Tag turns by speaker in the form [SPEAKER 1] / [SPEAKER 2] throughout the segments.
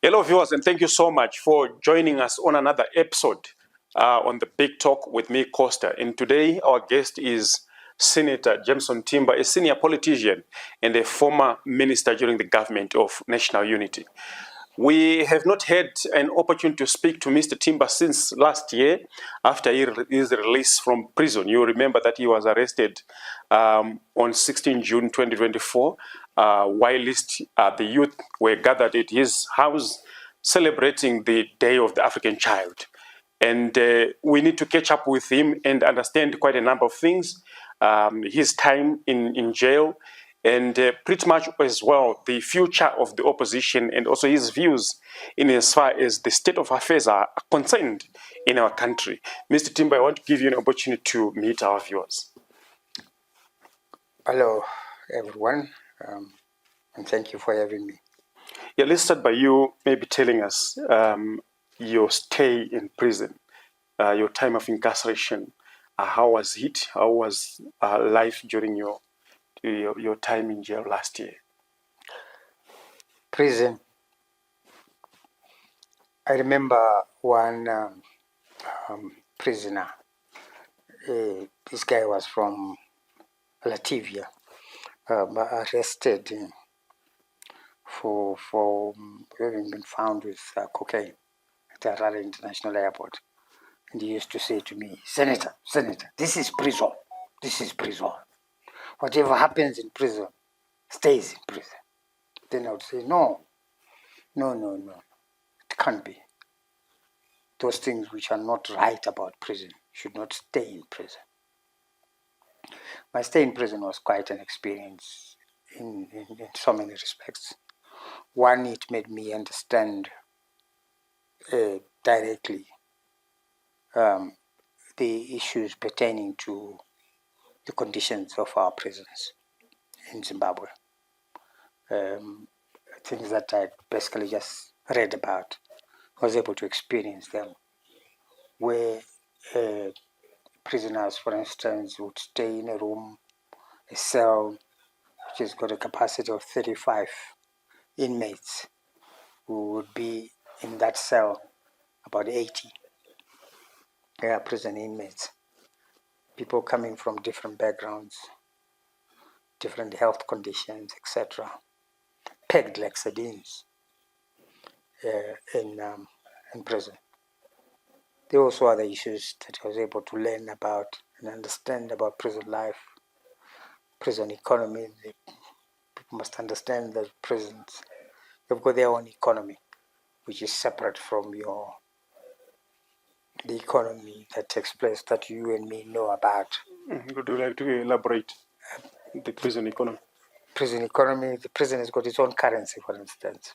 [SPEAKER 1] Hello, viewers, and thank you so much for joining us on another episode on the Big Talk with me, Costa. And today, our guest is Senator Jameson Timba, a senior politician and a former minister during the government of National Unity. We have not had an opportunity to speak to Mr. Timba since last year after his release from prison. You remember that he was arrested on 16 June 2024 while the youth were gathered at his house celebrating the Day of the African Child. And we need to catch up with him and understand quite a number of things, his time in jail, and pretty much as well the future of the opposition and also his views in as far as the state of affairs are concerned in our country. Mr. Timba, I want to give you an opportunity to meet our viewers.
[SPEAKER 2] Hello, everyone, and thank you for having me.
[SPEAKER 1] Yeah, let's start by you maybe telling us your stay in prison, your time of incarceration. How was it? How was life during your time in jail last year?
[SPEAKER 2] Prison. I remember one prisoner. This guy was from Latvia, arrested for having been found with cocaine at Harare International Airport. And he used to say to me, Senator, this is prison. This is prison. Whatever happens in prison stays in prison. Then I would say, no. It can't be. Those things which are not right about prison should not stay in prison. My stay in prison was quite an experience in so many respects. One, it made me understand directly the issues pertaining to the conditions of our prisons in Zimbabwe. Things that I basically just read about, was able to experience them, where prisoners, for instance, would stay in a room, a cell, which has got a capacity of 35 inmates, who would be in that cell about 80. They are prison inmates, people coming from different backgrounds, different health conditions, etc., pegged like sardines in prison. There were also other issues that I was able to learn about and understand about prison life, prison economy. People must understand that prisons, they've got their own economy, which is separate from the economy that takes place that you and me know about.
[SPEAKER 1] Would you like to elaborate the prison economy?
[SPEAKER 2] Prison economy, the prison has got its own currency, for instance.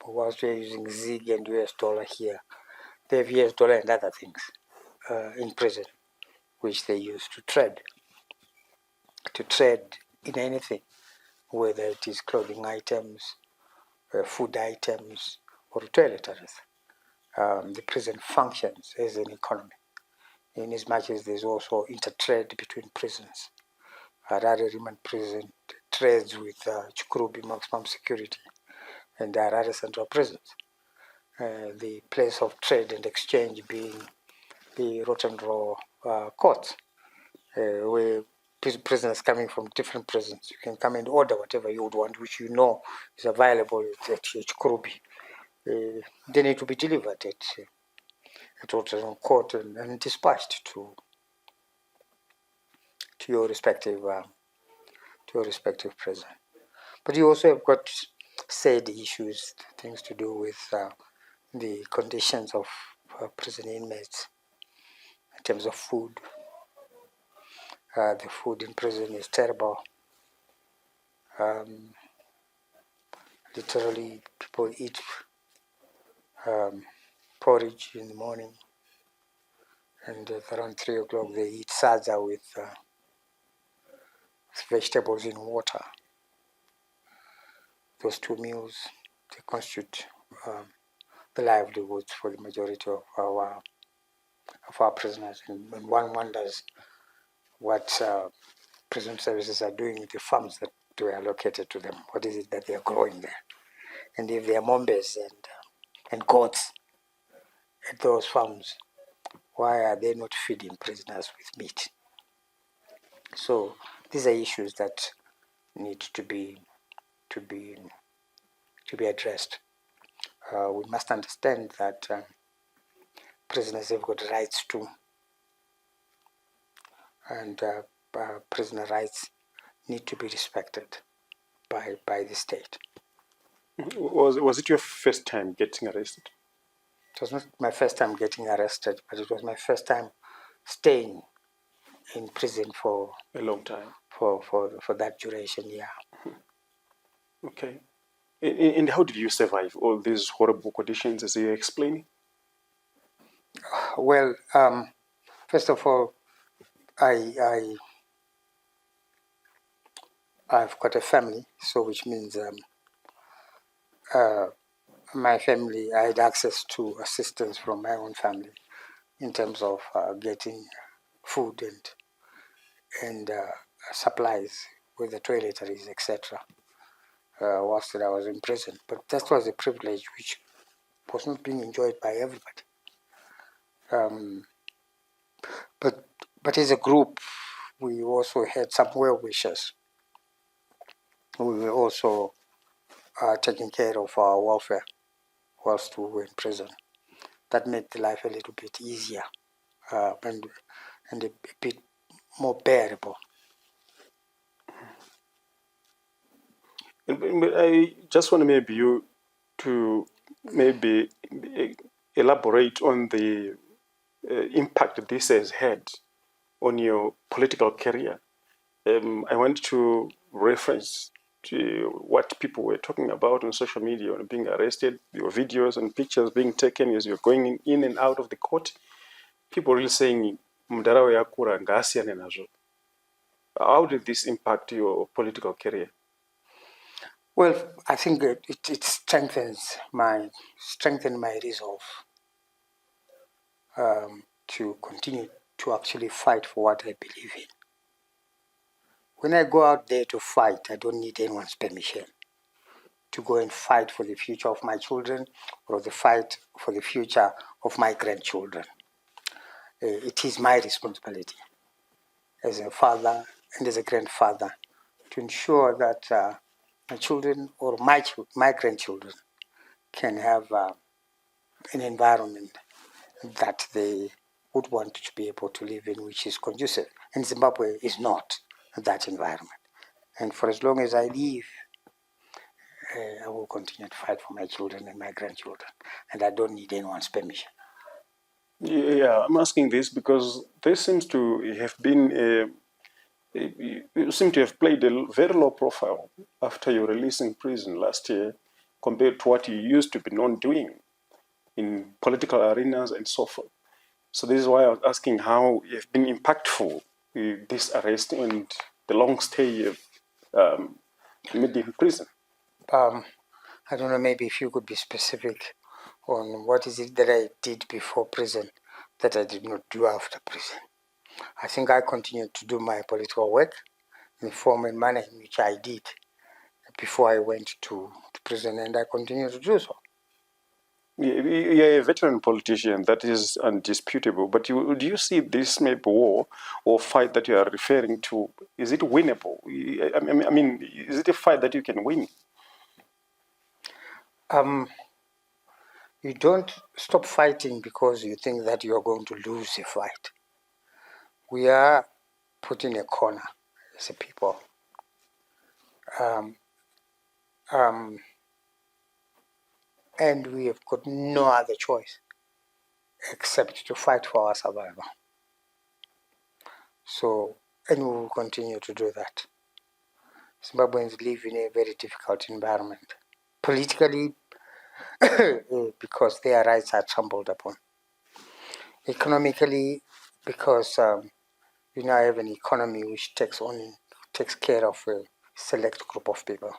[SPEAKER 2] Whilst we're using ZiG and US dollar here, they have US dollar and other things in prison, which they use to trade in anything, whether it is clothing items, food items, or toiletries. The prison functions as an economy, in as much as there's also intertrade between prisons. Harare Remand Prison trades with Chikurubi Maximum Security and the Harare Central Prisons. The place of trade and exchange being the Rottenrow courts, where prisoners coming from different prisons, you can come and order whatever you would want, which you know is available at Chikurubi. They need to be delivered at Rottenrow court and dispatched to your respective prison. But you also have got said issues, things to do with the conditions of prison inmates in terms of food. The food in prison is terrible. Literally, people eat porridge in the morning, and at around 3 o'clock they eat sadza with vegetables in water. Those two meals, they constitute the livelihoods for the majority of our prisoners, and one wonders what prison services are doing with the farms that were allocated to them. What is it that they are growing there? And if there are mombes and goats at those farms, why are they not feeding prisoners with meat? So these are issues that need to be addressed. We must understand that prisoners have got rights too, and prisoner rights need to be respected by the state.
[SPEAKER 1] Was it your first time getting arrested?
[SPEAKER 2] It was not my first time getting arrested, but it was my first time staying in prison for
[SPEAKER 1] A long time.
[SPEAKER 2] For that duration, yeah.
[SPEAKER 1] Okay. And how did you survive all these horrible conditions as you're explaining?
[SPEAKER 2] Well, first of all, I've got a family, so which means my family, I had access to assistance from my own family in terms of getting food and supplies with the toiletries, etc. Whilst I was in prison, but that was a privilege which was not being enjoyed by everybody. But as a group, we also had some well wishers. We were also taking care of our welfare whilst we were in prison. That made the life a little bit easier and a bit more bearable.
[SPEAKER 1] I just want maybe you to maybe elaborate on the impact this has had on your political career. I want to reference to what people were talking about on social media on being arrested, your videos and pictures being taken as you're going in and out of the court. People really saying, Mdarawe yakura ngasiyane nazo. How did this impact your political career?
[SPEAKER 2] Well, I think it strengthened my resolve to continue to actually fight for what I believe in. When I go out there to fight, I don't need anyone's permission to go and fight for the future of my children or the fight for the future of my grandchildren. It is my responsibility as a father and as a grandfather to ensure that my children or my grandchildren can have an environment that they would want to be able to live in, which is conducive. And Zimbabwe is not that environment. And for as long as I live, I will continue to fight for my children and my grandchildren. And I don't need anyone's permission.
[SPEAKER 1] Yeah, I'm asking this because there seems to have been you seem to have played a very low profile after your release in prison last year compared to what you used to be known doing in political arenas and so forth. So this is why I was asking how you've been impactful this arrest and the long stay you've made in prison.
[SPEAKER 2] I don't know, maybe if you could be specific on what is it that I did before prison that I did not do after prison. I think I continued to do my political work in the form and manner in which I did before I went to prison, and I continue to do so.
[SPEAKER 1] You're a veteran politician, that is undisputable. But do you see this maybe war or fight that you are referring to, is it winnable? I mean, is it a fight that you can win?
[SPEAKER 2] You don't stop fighting because you think that you are going to lose a fight. We are put in a corner as a people. And we have got no other choice except to fight for our survival. So, and we will continue to do that. Zimbabweans live in a very difficult environment. Politically, because their rights are trampled upon. Economically, because we now have an economy which takes care of a select group of people.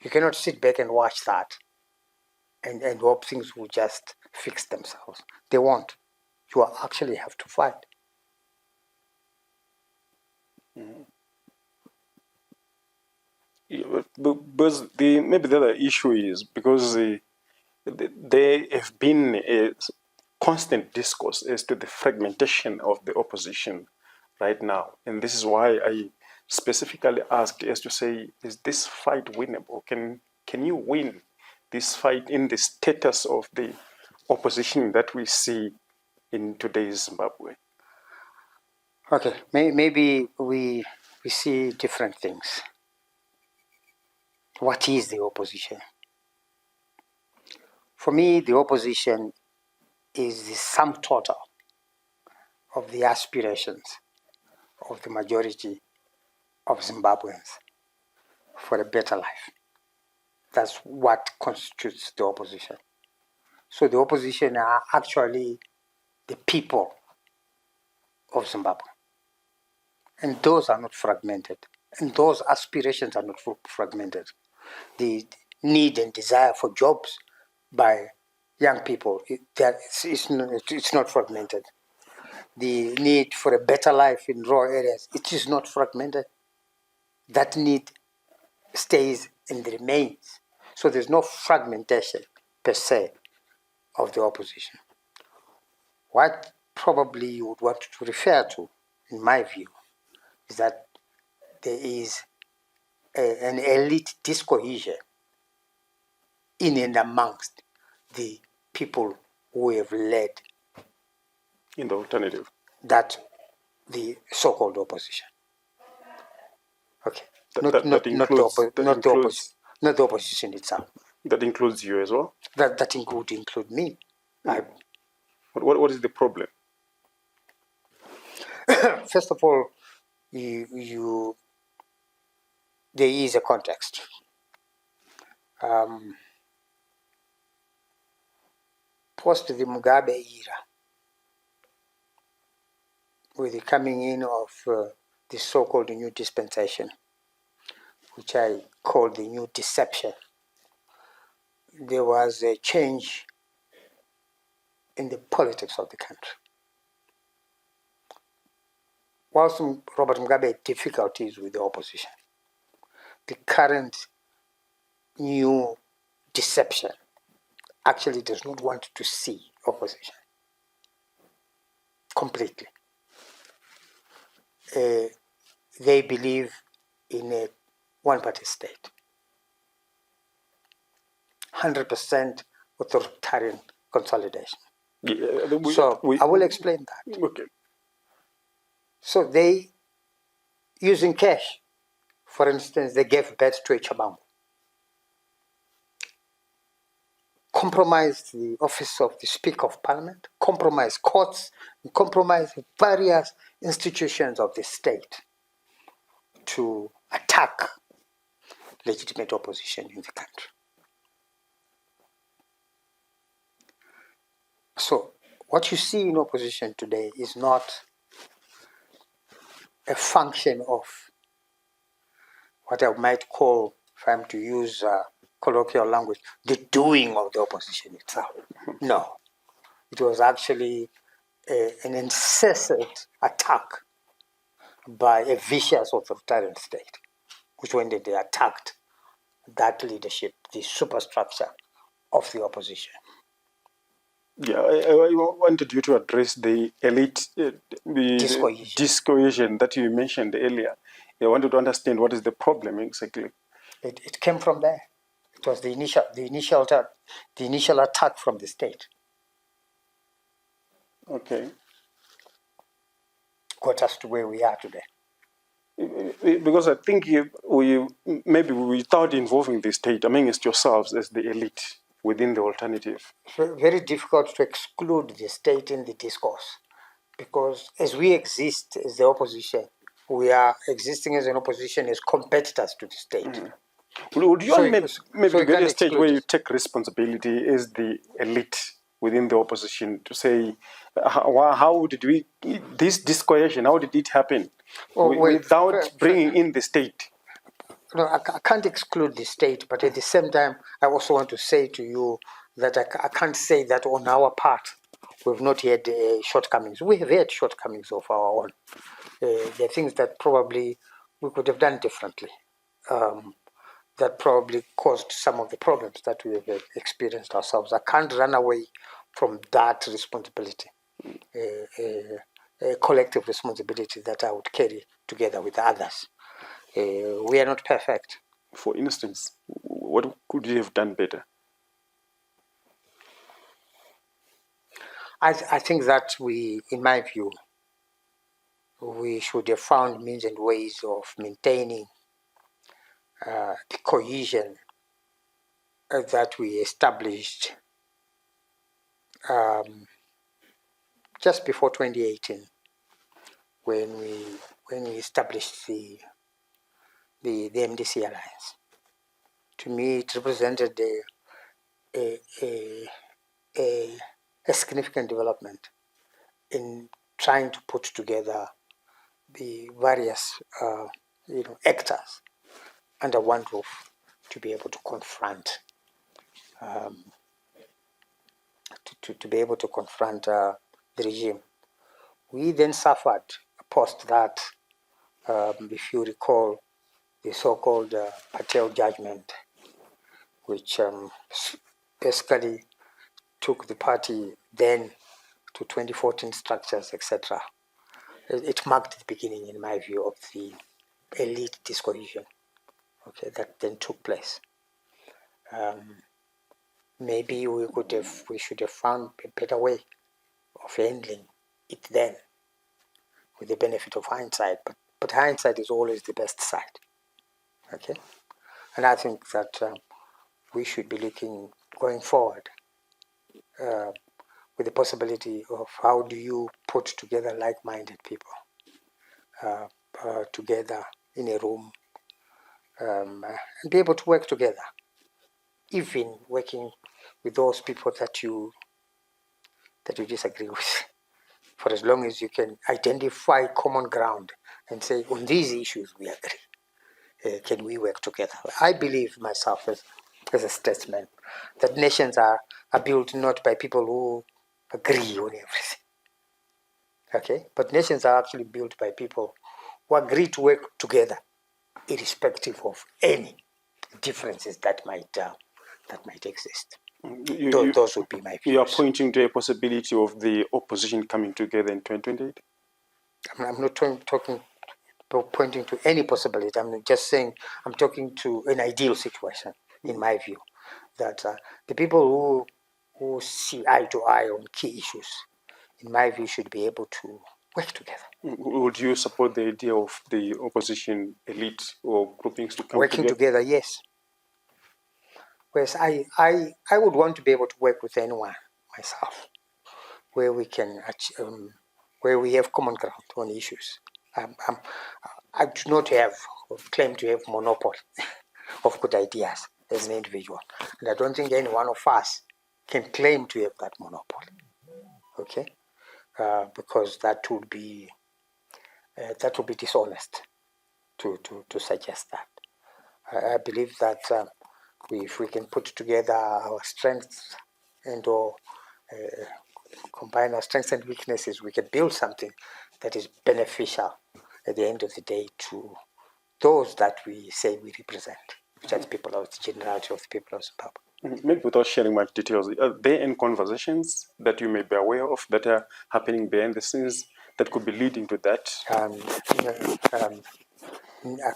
[SPEAKER 2] You cannot sit back and watch that and hope things will just fix themselves. They won't. You actually have to fight.
[SPEAKER 1] Mm-hmm. Because maybe the other issue is because there have been a constant discourse as to the fragmentation of the opposition right now. And this is why I specifically asked as to say, is this fight winnable? Can you win this fight in the status of the opposition that we see in today's Zimbabwe?
[SPEAKER 2] Okay, maybe we see different things. What is the opposition? For me, the opposition is the sum total of the aspirations of the majority of Zimbabweans for a better life. That's what constitutes the opposition. So the opposition are actually the people of Zimbabwe. And those are not fragmented. And those aspirations are not fragmented. The need and desire for jobs by young people, it's not fragmented. The need for a better life in rural areas, it is not fragmented. That need stays and remains. So there's no fragmentation per se of the opposition. What probably you would want to refer to, in my view, is that there is an elite discohesion in and amongst the people who have led
[SPEAKER 1] in the alternative,
[SPEAKER 2] that the so-called opposition. Okay, not the opposition itself.
[SPEAKER 1] That includes you as well.
[SPEAKER 2] That would include me.
[SPEAKER 1] What is the problem?
[SPEAKER 2] First of all, there is a context. Post the Mugabe era, with the coming in of the so-called new dispensation, which I call the new deception, there was a change in the politics of the country. Whilst Robert Mugabe had difficulties with the opposition, the current new deception actually does not want to see opposition completely. They believe in a one-party state, 100% authoritarian consolidation. I will explain that.
[SPEAKER 1] Okay.
[SPEAKER 2] So they, using cash, for instance, they gave birth to a Chabangu, compromised the office of the Speaker of Parliament, compromised courts, and compromised various institutions of the state to attack legitimate opposition in the country. So what you see in opposition today is not a function of what I might call, if I'm to use colloquial language, the doing of the opposition itself. No, it was actually an incessant attack by a vicious authoritarian state, which when they attacked that leadership, the superstructure of the opposition.
[SPEAKER 1] Yeah, I wanted you to address the elite discohesion that you mentioned earlier. I wanted to understand what is the problem exactly.
[SPEAKER 2] It came from there. It was the initial attack from the state.
[SPEAKER 1] Okay.
[SPEAKER 2] Got us to where we are today.
[SPEAKER 1] Because I think maybe without involving the state, amongst yourselves as the elite within the alternative.
[SPEAKER 2] Very difficult to exclude the state in the discourse, because as we exist as the opposition, we are existing as an opposition as competitors to the state.
[SPEAKER 1] Mm-hmm. Would you maybe get a stage where you take responsibility as the elite within the opposition to say, how did this discohesion, how did it happen without bringing in the state?
[SPEAKER 2] No, I can't exclude the state, but at the same time, I also want to say to you that I can't say that on our part we've not had shortcomings. We have had shortcomings of our own. There are things that probably we could have done differently. that probably caused some of the problems that we have experienced ourselves. I can't run away from that responsibility, a collective responsibility that I would carry together with others. We are not perfect.
[SPEAKER 1] For instance, what could you have done better?
[SPEAKER 2] I think that we, in my view, we should have found means and ways of maintaining the cohesion that we established just before 2018, when we established the MDC alliance. To me, it represented a significant development in trying to put together the various actors under one roof to be able to confront to be able to confront the regime. We then suffered post that, if you recall, the so-called Patel judgment, which basically took the party then to 2014 structures, etc. It marked the beginning, in my view, of the elite discohesion, okay, that then took place. Maybe we should have found a better way of handling it then, with the benefit of hindsight. But hindsight is always the best side, okay. And I think that we should be looking going forward with the possibility of how do you put together like-minded people together in a room and be able to work together, even working with those people that you disagree with, for as long as you can identify common ground and say, on these issues we agree. Can we work together? I believe myself as a statesman that nations are built not by people who agree on everything, okay? But nations are actually built by people who agree to work together, irrespective of any differences that might exist. Those would be my views.
[SPEAKER 1] You are pointing to a possibility of the opposition coming together in 2028?
[SPEAKER 2] I'm not pointing to any possibility. I'm just saying I'm talking to an ideal situation, in my view, that the people who see eye to eye on key issues, in my view, should be able to work together.
[SPEAKER 1] Would you support the idea of the opposition elite or groupings to come
[SPEAKER 2] working together? Yes. Whereas I would want to be able to work with anyone myself, where we can where we have common ground on issues. I do not claim to have monopoly of good ideas as an individual, and I don't think any one of us can claim to have that monopoly. Okay, because that would be dishonest to suggest that. I believe that if we can put together our strengths and or combine our strengths and weaknesses, we can build something that is beneficial at the end of the day to those that we say we represent, which are the people of the generality of the people of Zimbabwe.
[SPEAKER 1] Maybe without sharing much details, are there any conversations that you may be aware of that are happening behind the scenes that could be leading to that?
[SPEAKER 2] I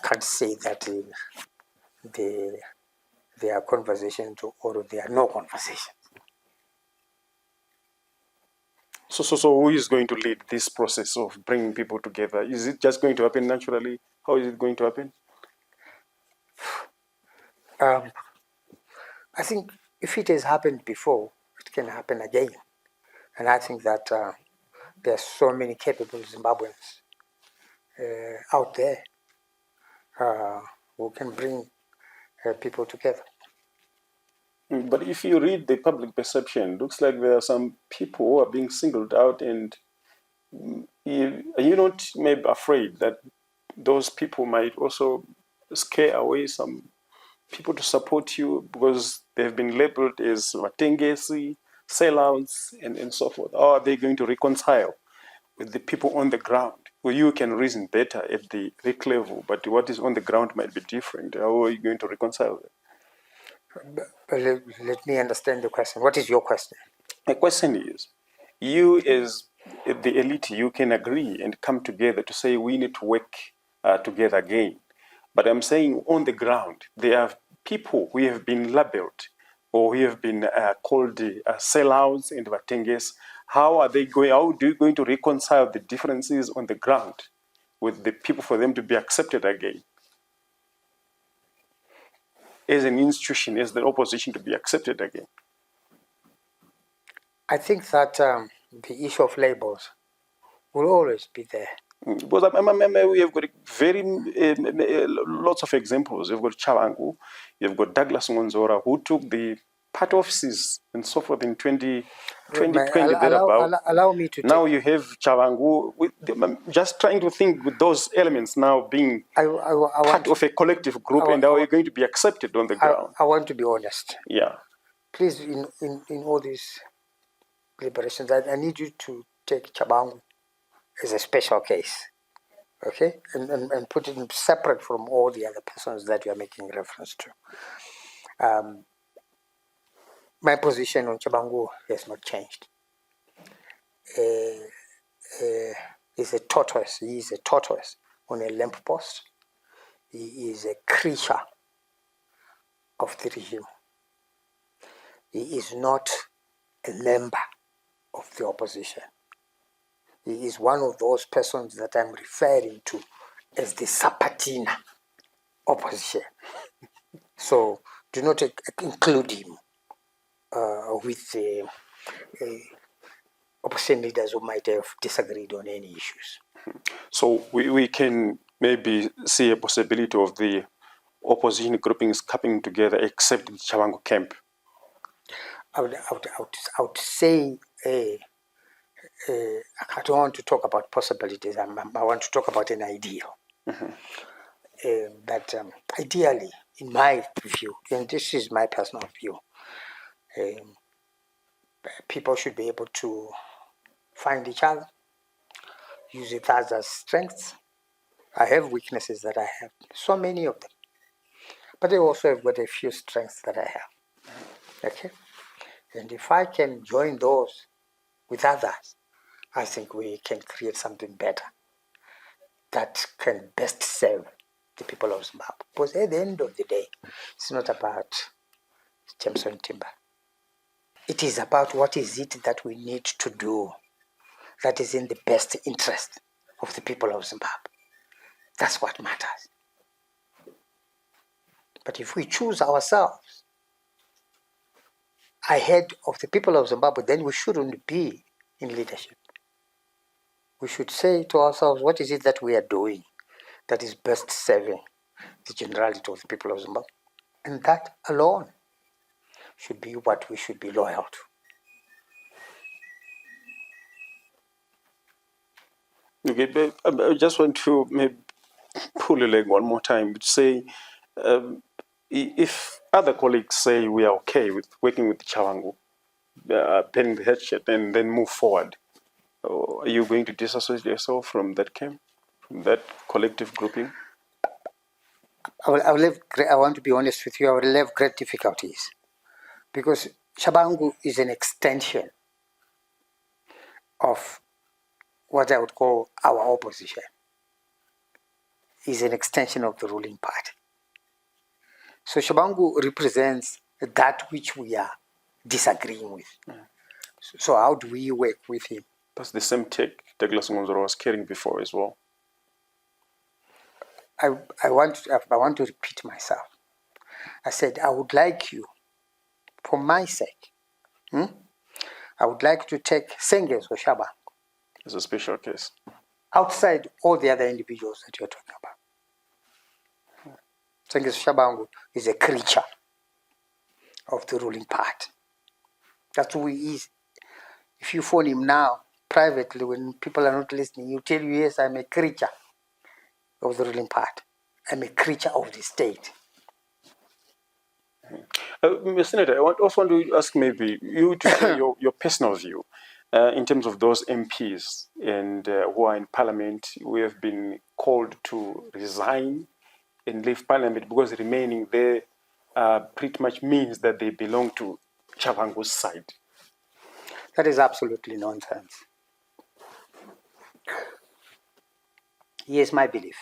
[SPEAKER 2] can't say that there are conversations or there are no conversations.
[SPEAKER 1] So who is going to lead this process of bringing people together? Is it just going to happen naturally? How is it going to happen?
[SPEAKER 2] I think if it has happened before, it can happen again. And I think that there are so many capable Zimbabweans out there who can bring people together.
[SPEAKER 1] But if you read the public perception, it looks like there are some people who are being singled out, and you're not maybe afraid that those people might also scare away some people to support you because they've been labeled as matengesi, sellouts, and so forth? Or are they going to reconcile with the people on the ground well, you can reason better at the RIC level, but what is on the ground might be different. How are you going to reconcile that?
[SPEAKER 2] Let me understand the question. What is your question?
[SPEAKER 1] My question is, you as the elite, you can agree and come together to say we need to work together again. But I'm saying on the ground, there are people who have been labeled or who have been called sellouts and vatenges. How are they going? How are you going to reconcile the differences on the ground with the people for them to be accepted again? As an institution, as the opposition to be accepted again.
[SPEAKER 2] I think that the issue of labels will always be there.
[SPEAKER 1] Because we have got very lots of examples. You've got Chavangu, you've got Douglas Ngonzora, who took the party offices and so forth in 2020.
[SPEAKER 2] Allow me to
[SPEAKER 1] now you have Chavangu. I'm just trying to think with those elements now being part of a collective group, and how are you going to be accepted on the ground?
[SPEAKER 2] I want to be honest.
[SPEAKER 1] Yeah.
[SPEAKER 2] Please, in all these deliberations, I need you to take Chavangu as a special case, okay? And put it separate from all the other persons that you are making reference to. My position on Chabangu has not changed. He's a tortoise. He is a tortoise on a lamppost. He is a creature of the regime. He is not a member of the opposition. He is one of those persons that I'm referring to as the Sapatina opposition. So do not include him with the opposition leaders who might have disagreed on any issues.
[SPEAKER 1] So we can maybe see a possibility of the opposition groupings coming together except the Chavangu camp.
[SPEAKER 2] I would say I don't want to talk about possibilities. I want to talk about an ideal. That ideally, in my view, and this is my personal view, people should be able to find each other, use it as strengths. I have weaknesses that I have, so many of them, but I also have got a few strengths that I have. Okay, and if I can join those with others, I think we can create something better that can best serve the people of Zimbabwe. Because at the end of the day, it's not about Chamisa and Timba. It is about what is it that we need to do that is in the best interest of the people of Zimbabwe. That's what matters. But if we choose ourselves ahead of the people of Zimbabwe, then we shouldn't be in leadership. We should say to ourselves, what is it that we are doing that is best serving the generality of the people of Zimbabwe? And that alone should be what we should be loyal
[SPEAKER 1] to. Okay, but I just want to maybe pull your leg one more time to say, if other colleagues say we are okay with working with Chavangu, penning the headship, and then move forward, are you going to disassociate yourself from that camp, from that collective grouping?
[SPEAKER 2] I want to be honest with you, I will have great difficulties because Chavangu is an extension of what I would call our opposition. Is an extension of the ruling party. So Chavangu represents that which we are disagreeing with. So how do we work with him?
[SPEAKER 1] That's the same take Douglas Ngonzora was carrying before as well.
[SPEAKER 2] I want to repeat myself. I said, I would like you, for my sake, I would like to take Senges or Shabangu
[SPEAKER 1] as a special case,
[SPEAKER 2] outside all the other individuals that you're talking about. Senges Shabangu is a creature of the ruling party. That's who he is. If you phone him now, privately, when people are not listening, he'll tell you, yes, I'm a creature of the ruling party. I'm a creature of the state.
[SPEAKER 1] Senator, I also want to ask maybe you to share your personal view. in terms of those MPs and who are in parliament, we have been called to resign and leave parliament because remaining there pretty much means that they belong to Chavangu's side.
[SPEAKER 2] That is absolutely nonsense. Here's my belief.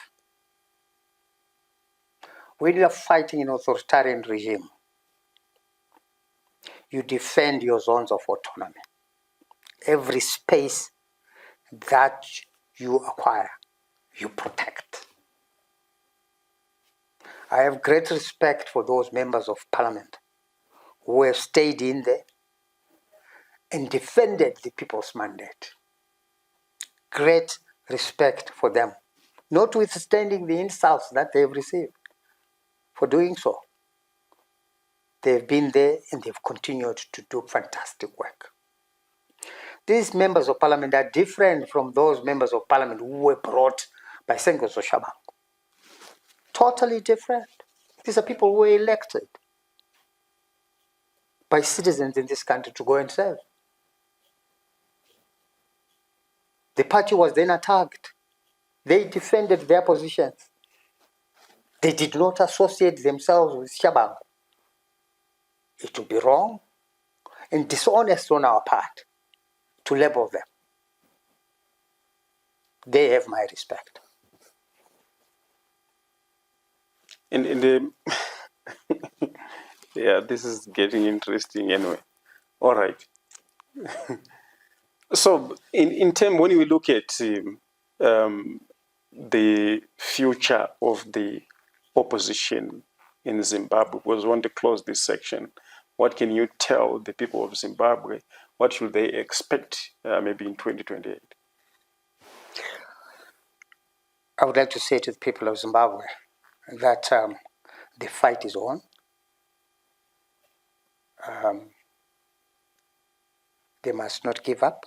[SPEAKER 2] When you are fighting an authoritarian regime, you defend your zones of autonomy. Every space that you acquire, you protect. I have great respect for those members of parliament who have stayed in there and defended the people's mandate. Great respect for them, notwithstanding the insults that they've received for doing so. They've been there and they've continued to do fantastic work. These members of parliament are different from those members of parliament who were brought by Sengozo Shabangu. Totally different. These are people who were elected by citizens in this country to go and serve. The party was then attacked. They defended their positions. They did not associate themselves with Shabangu. It would be wrong and dishonest on our part to label them. They have my respect.
[SPEAKER 1] In the yeah, this is getting interesting anyway. All right. So in terms, when we look at the future of the opposition in Zimbabwe, because we want to close this section, what can you tell the people of Zimbabwe? What should they expect maybe in 2028?
[SPEAKER 2] I would like to say to the people of Zimbabwe that the fight is on. They must not give up.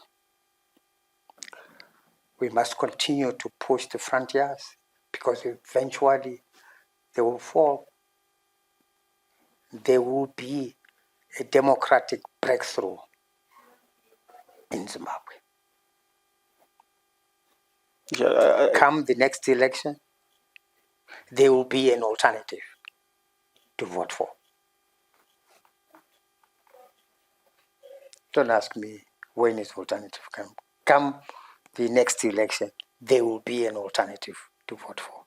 [SPEAKER 2] We must continue to push the frontiers because eventually they will fall. There will be a democratic breakthrough in Zimbabwe.
[SPEAKER 1] Yeah,
[SPEAKER 2] Come the next election, there will be an alternative to vote for. Don't ask me when is alternative come. Come the next election, there will be an alternative to vote for.